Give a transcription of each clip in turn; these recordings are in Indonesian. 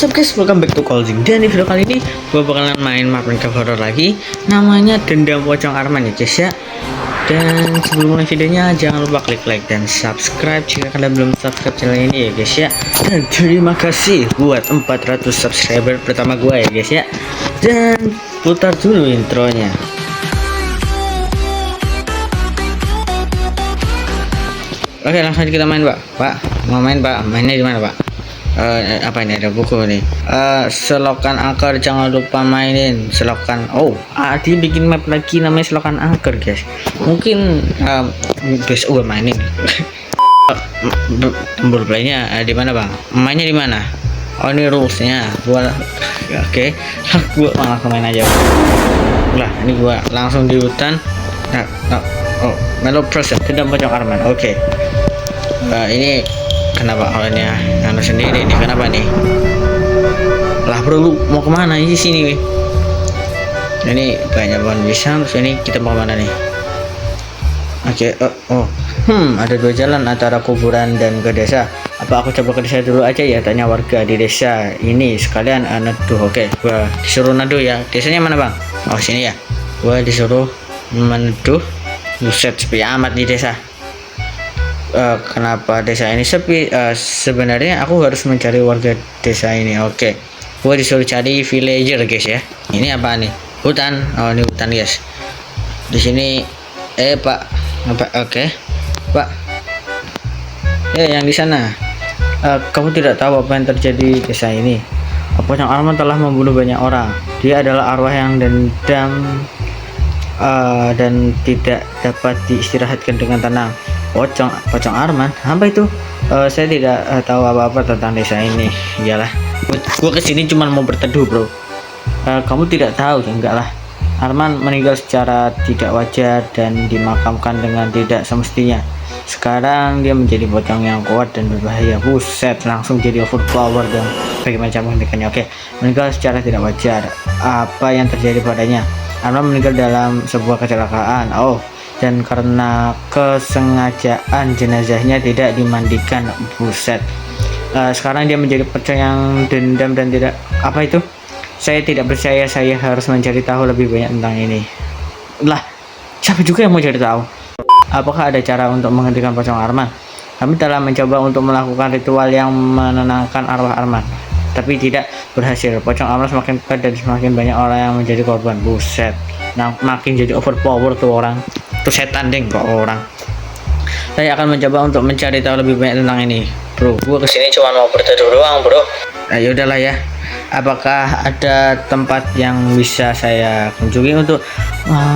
What's up guys, welcome back to Calling. Dan di video kali ini gue bakalan main map Minecraft horror lagi, namanya Dendam Pocong Arman ya guys ya. Dan sebelum mulai videonya jangan lupa klik like dan subscribe jika kalian belum subscribe channel ini ya guys ya. Dan terima kasih buat 400 subscriber pertama gue ya guys ya. Dan putar dulu intronya. Oke, langsung aja kita main Pak. Mau main Pak? Mainnya di mana Pak? Apa ini, ada buku nih. Selokan angker, jangan lupa mainin selokan. Dia bikin map lagi namanya selokan angker guys. Mungkin best mainin. Tombol playnya di mana bang? Mainnya di mana? Oh ini rulesnya. Oke. Gua malah main aja. Lah ini gua langsung di hutan. Melo proses tidak Pocong Arman. Oke. Ini kenapa awalnya anu sendiri nih, kenapa nih? Lah bro, lu mau kemana ini sini? Ini banyak pohon pisang, terus ini kita mau kemana nih? Oke, ada dua jalan antara kuburan dan ke desa. Apa aku coba ke desa dulu aja ya, tanya warga di desa ini sekalian neduh. Oke, gua disuruh neduh ya. Desanya mana bang? Oh sini ya. Gua disuruh meneduh. Buset, sepi amat di desa. Kenapa desa ini sepi? Sebenarnya aku harus mencari warga desa ini. Oke, gue disuruh cari villager guys ya. Ini apa nih? Hutan. Oh ini hutan guys. Di sini pak apa? Oke pak. Yang di sana. Kamu tidak tahu apa yang terjadi di desa ini? Pocong Arman telah membunuh banyak orang. Dia adalah arwah yang dendam dan tidak dapat diistirahatkan dengan tenang. Pocong Arman, apa itu? Saya tidak tahu apa-apa tentang desa ini. Iyalah, gua kesini cuma mau berteduh bro. Kamu tidak tahu? Enggak lah. Arman meninggal secara tidak wajar dan dimakamkan dengan tidak semestinya. Sekarang dia menjadi pocong yang kuat dan berbahaya. Buset, langsung jadi overpower dan bagaimana cara menghentikannya? Oke, meninggal secara tidak wajar. Apa yang terjadi padanya? Arman meninggal dalam sebuah kecelakaan. Dan karena kesengajaan jenazahnya tidak dimandikan. Buset. Sekarang dia menjadi pocong yang dendam dan tidak apa itu? Saya tidak percaya, saya harus mencari tahu lebih banyak tentang ini. Lah, siapa juga yang mau cari tahu? Apakah ada cara untuk menghentikan pocong Arman? Kami telah mencoba untuk melakukan ritual yang menenangkan arwah Arman, tapi tidak berhasil. Pocong Arman semakin kuat dan semakin banyak orang yang menjadi korban. Buset. Nah, makin jadi overpower tuh orang. Tuh setan deng kok orang. Saya akan mencoba untuk mencari tahu lebih banyak tentang ini. Bro, gua kesini cuma mau berteduh doang, bro. Nah, yaudahlah ya. Apakah ada tempat yang bisa saya kunjungi untuk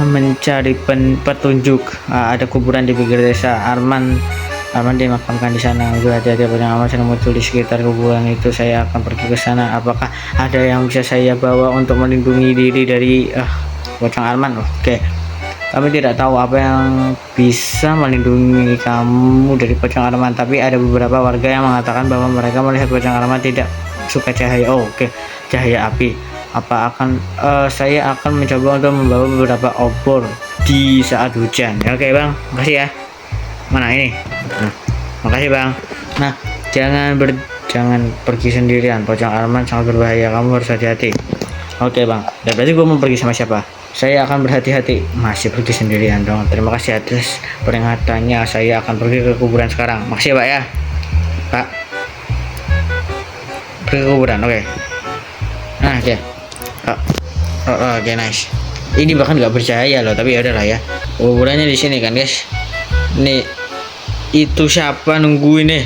mencari petunjuk? Ada kuburan di pinggir desa. Arman dimakamkan di sana. Hati-hati Pocong Arman sedang muncul di sekitar kuburan itu. Saya akan pergi ke sana. Apakah ada yang bisa saya bawa untuk melindungi diri dari Pocong Arman? Oke. Kami tidak tahu apa yang bisa melindungi kamu dari Pocong Arman, tapi ada beberapa warga yang mengatakan bahwa mereka melihat Pocong Arman tidak suka cahaya. Oke. Cahaya api. Saya akan mencoba untuk membawa beberapa obor di saat hujan. Oke bang, makasih ya. Mana ini? Makasih bang. Nah, jangan pergi sendirian. Pocong Arman sangat berbahaya. Kamu harus hati-hati. Oke bang. Ya berarti gue mau pergi sama siapa? Saya akan berhati-hati. Masih pergi sendirian dong. Terima kasih atas peringatannya. Saya akan pergi ke kuburan sekarang. Makasih ya pak ya. Pak, pergi ke kuburan. Oke. Nah oke. Oke nice. Ini bahkan nggak percaya loh, tapi ya udahlah ya. Kuburannya di sini kan guys. Nih itu siapa nungguin nih?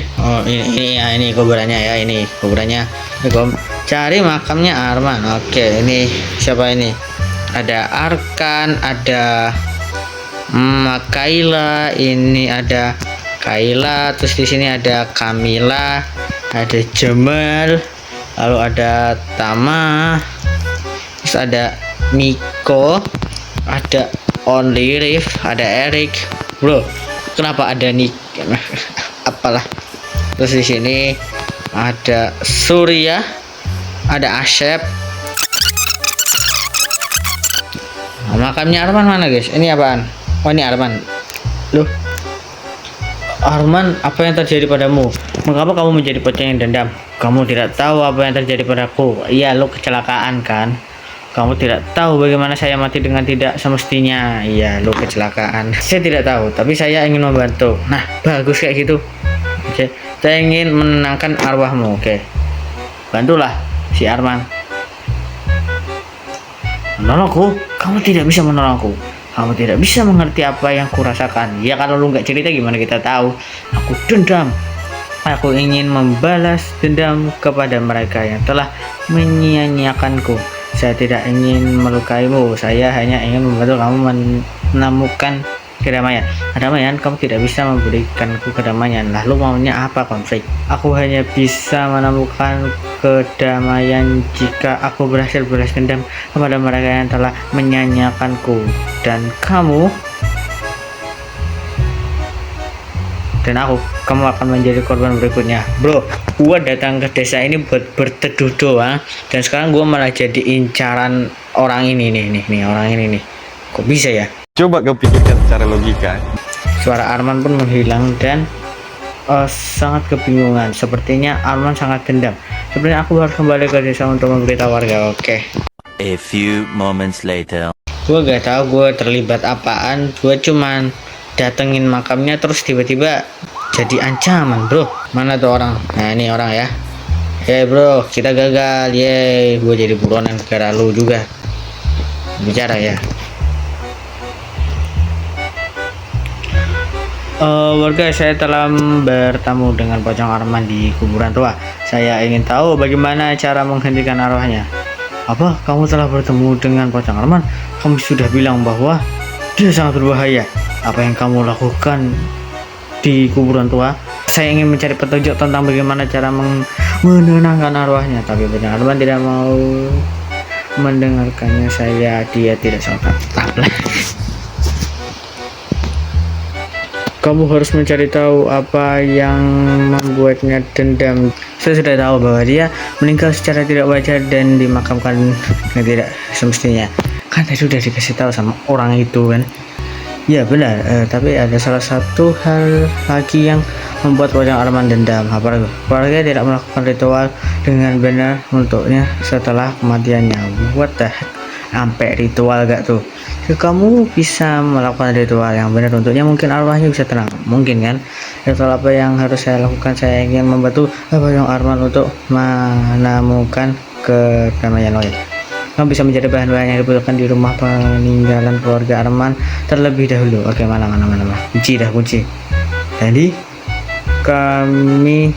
Ini kuburannya ya. Ini kuburannya. Cari makamnya Arman. Oke, ini siapa ini? Ada Arkan, ada Makaila, ini ada Kaila, terus di sini ada Kamila, ada Jamal, lalu ada Tama, terus ada Nico, ada Only Rif, ada Eric. Bro, kenapa ada Nick? Apalah. Terus di sini ada Surya, ada Asep. Makamnya Arman mana guys? Ini apaan? Oh ini Arman. Loh, Arman, apa yang terjadi padamu? Mengapa kamu menjadi pocong yang dendam? Kamu tidak tahu apa yang terjadi padaku. Iya, lo kecelakaan kan? Kamu tidak tahu bagaimana saya mati dengan tidak semestinya. Iya, lo kecelakaan. Saya tidak tahu, tapi saya ingin membantu. Nah, bagus kayak gitu. Oke, saya ingin menenangkan arwahmu. Oke, bantulah si Arman. Menolongku? Kamu tidak bisa menolongku. Kamu tidak bisa mengerti apa yang kurasakan. Ya kalau lu nggak cerita gimana kita tahu? Aku dendam. Aku ingin membalas dendam kepada mereka yang telah menyia-nyiakanku. Saya tidak ingin melukaimu. Saya hanya ingin membantu kamu menemukan kedamaian. Kedamaian, kamu tidak bisa memberikanku kedamaian. Lalu maunya apa konflik? Aku hanya bisa menemukan kedamaian jika aku berhasil balas dendam kepada mereka yang telah menyanyiakanku. Dan kamu dan kamu akan menjadi korban berikutnya. Bro, gua datang ke desa ini buat berteduh doang, dan sekarang gua malah jadi incaran orang ini nih, orang ini nih. Kok bisa ya? Coba kau pikirkan secara logika. Suara Arman pun menghilang dan sangat kebingungan. Sepertinya Arman sangat dendam. Sebenarnya aku harus kembali ke desa untuk memberitahu warga. Oke. A few moments later. Gue gak tahu gue terlibat apaan. Gue cuman datengin makamnya terus tiba-tiba jadi ancaman, bro. Mana tuh orang? Nah, ini orang ya. Bro, kita gagal. Gue jadi buronan gara lu juga. Bicara ya. Warga, saya telah bertemu dengan pocong Arman di kuburan tua. Saya ingin tahu bagaimana cara menghentikan arwahnya. Apa? Kamu telah bertemu dengan pocong Arman? Kamu sudah bilang bahwa dia sangat berbahaya. Apa yang kamu lakukan di kuburan tua? Saya ingin mencari petunjuk tentang bagaimana cara menenangkan arwahnya, tapi pocong Arman tidak mau mendengarkannya. Dia tidak sempat. Kamu harus mencari tahu apa yang membuatnya dendam. Saya sudah tahu bahwa dia meninggal secara tidak wajar dan dimakamkan dengan tidak semestinya. Kan tadi sudah dikasih tahu sama orang itu kan. Ya benar, tapi ada salah satu hal lagi yang membuat pocong Arman dendam. Apa itu? Warga tidak melakukan ritual dengan benar untuknya setelah kematiannya. What the heck? Sampai ritual gak tuh? Kamu bisa melakukan ritual yang benar untuknya, mungkin arwahnya bisa tenang, mungkin kan? Ritual apa yang harus saya lakukan? Saya ingin membantu pocong Arman untuk menemukan kedamaian. Kamu bisa menjadi bahan-bahan yang dibutuhkan di rumah peninggalan keluarga Arman terlebih dahulu. Oke, mana kunci. Jadi kami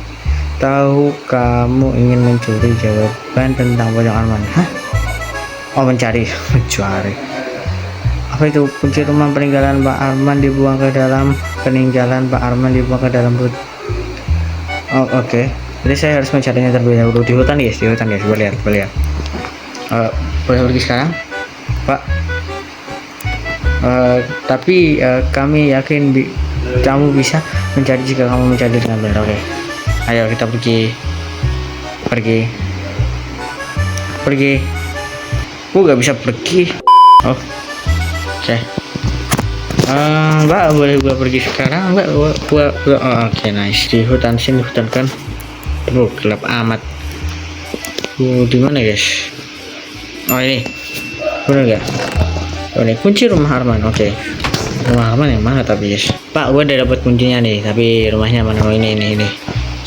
tahu kamu ingin mencuri jawaban tentang pocong Arman. Hah? Oh, mencari. Apa itu? Kunci rumah peninggalan Pak Arman dibuang ke dalam Oh, oke. Jadi saya harus mencarinya terlebih dahulu di hutan, guys. Boleh lihat. Boleh pergi sekarang, Pak. Tapi kami yakin kamu bisa mencari jika kamu mencari dengan benar. Oke. Ayo kita pergi. Gue gak bisa pergi. Oh, oke. Mbak, boleh gua pergi sekarang, Mbak? Oke, nice. Di hutan kan. Gelap amat. Di mana, guys? Oh, ini. Bener gak? Oh, ini kunci rumah Arman. Oke. Rumah Arman yang mana tapi, guys? Pak, gua udah dapat kuncinya nih, tapi rumahnya mana? Oh, ini.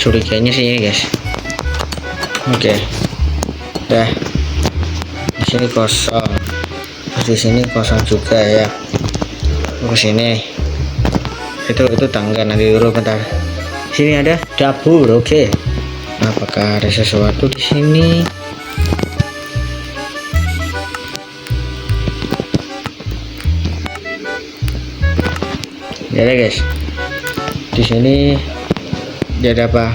Curiganya sih ini, guys. Oke. Dah. Di sini kosong. Terus di sini kosong juga ya. Terus sini. Itu tangga, nanti dulu bentar. Sini ada dapur. Oke. Apakah ada sesuatu di sini? Ya guys. Di sini dia ada apa?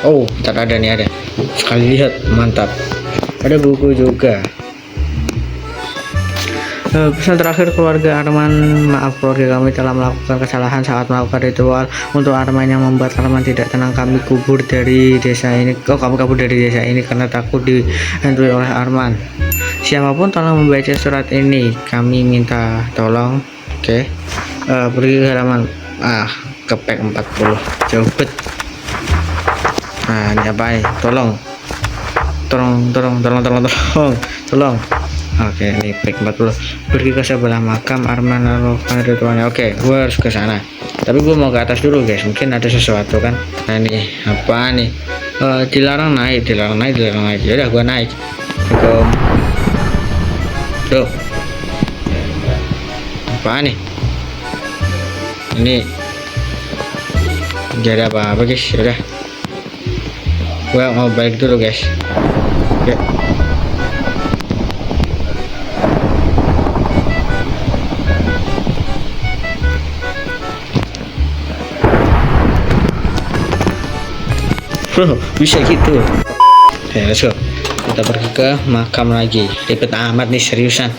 Oh, ntar ada nih, ada. Sekali lihat, mantap. Ada buku juga. Pesan terakhir keluarga Arman, maaf keluarga kami telah melakukan kesalahan saat melakukan ritual untuk Arman yang membuat Arman tidak tenang. Kami kabur dari desa ini. Kamu kabur dari desa ini karena takut dihantui oleh Arman. Siapapun tolong membaca surat ini. Kami minta tolong. Oke. Pergi ke halaman kepek 40. Jauh bet. Nah, ini apa nih? Tolong. Oke, ini back 40. Pergi ke sebelah makam Arman Al-Rokan ritualnya. Oke, gue harus ke sana. Tapi gue mau ke atas dulu, guys. Mungkin ada sesuatu kan. Nah, ini apa nih? Dilarang naik. Ya udah, gue naik. Tuh. Apa nih? Ini jadi apa guys? Udah, gue mau balik dulu, guys. Oke. Bro, bisa gitu. Oke, let's go. Kita pergi ke makam lagi. Ribet amat nih, seriusan.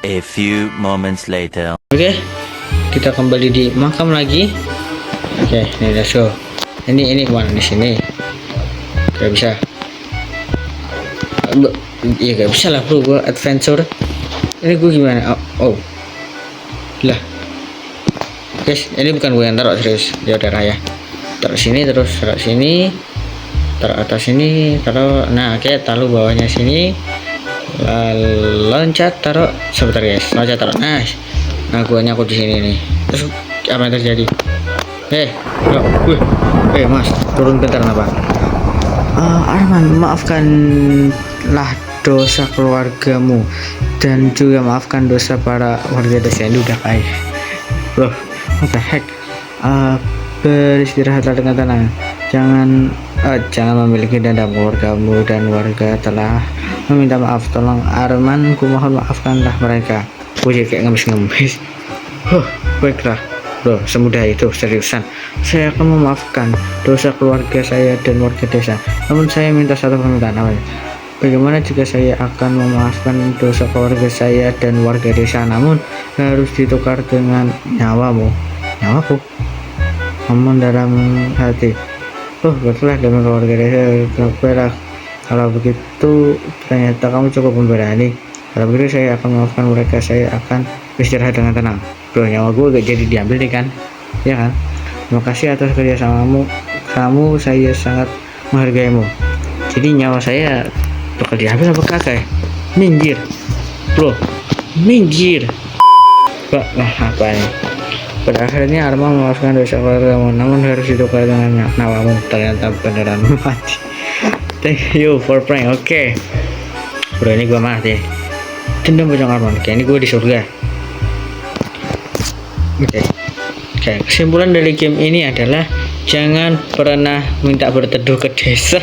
A few moments later. Oke, kita kembali di makam lagi. Oke, ini let's go. Ini kemana? Di sini. Gak bisa. Iya gak bisa lah, bro. Gue adventure. Ini gue gimana? Oh. Lah. Guys, ini bukan gue yang taruh, serius. Ya udah raya. Taruh sini, terus taruh sini, taruh atas sini, taruh. Nah, oke, taruh bawahnya sini. Loncat, taruh. Sebentar, guys. Loncat, taruh. Nah, gue nyangkut di sini nih. Terus apa yang terjadi? Mas, turun bentar, kenapa? Arman, maafkanlah dosa keluargamu dan juga maafkan dosa para warga desa. Ini udah baik, bro. What the heck? Beristirahatlah dengan tenang. Jangan memiliki dendam. Keluargamu dan warga telah meminta maaf. Tolong Arman, ku mohon maafkanlah mereka. Gue kayak ngemis. Baiklah, bro. Semudah itu, seriusan. Saya akan memaafkan dosa keluarga saya dan warga desa. Namun saya minta satu permintaan. Bagaimana jika saya akan memaafkan dosa keluarga saya dan warga desa, namun harus ditukar dengan nyawamu? Nyawaku? Ngomong dalam hati. Baiklah, demi keluarga desa. Baiklah, kalau begitu ternyata kamu cukup memberani. Kalau begitu saya akan memaafkan mereka. Saya akan beristirahat dengan tenang. Bro, nyawa gue gak jadi diambil nih kan? Ya kan? Terima kasih atas kerjasamamu. Saya sangat menghargaimu. Jadi nyawa saya bakal diambil apa kagak? Minggir, bro, minggir. Apa nih? Pada akhirnya Arman memaafkan dosa keluargamu, namun harus ditukar dengan nyawamu. Ternyata beneran mati. Thank you for prank. Oke. Bro, ini gua mati. Dendam bocah Arman. Oke, ini gua di surga. Oke, kesimpulan dari game ini adalah jangan pernah minta berteduh ke desa.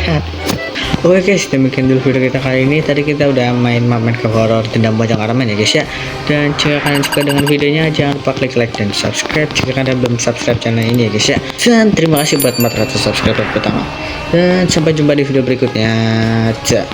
Oke guys, demikian dulu video kita kali ini. Tadi kita udah main map Minecraft horror Dendam Bocah Arman ya guys ya. Dan jika kalian suka dengan videonya, jangan lupa klik like dan subscribe jika kalian belum subscribe channel ini ya guys ya. Dan terima kasih buat 400 subscriber pertama. Dan sampai jumpa di video berikutnya. Dah.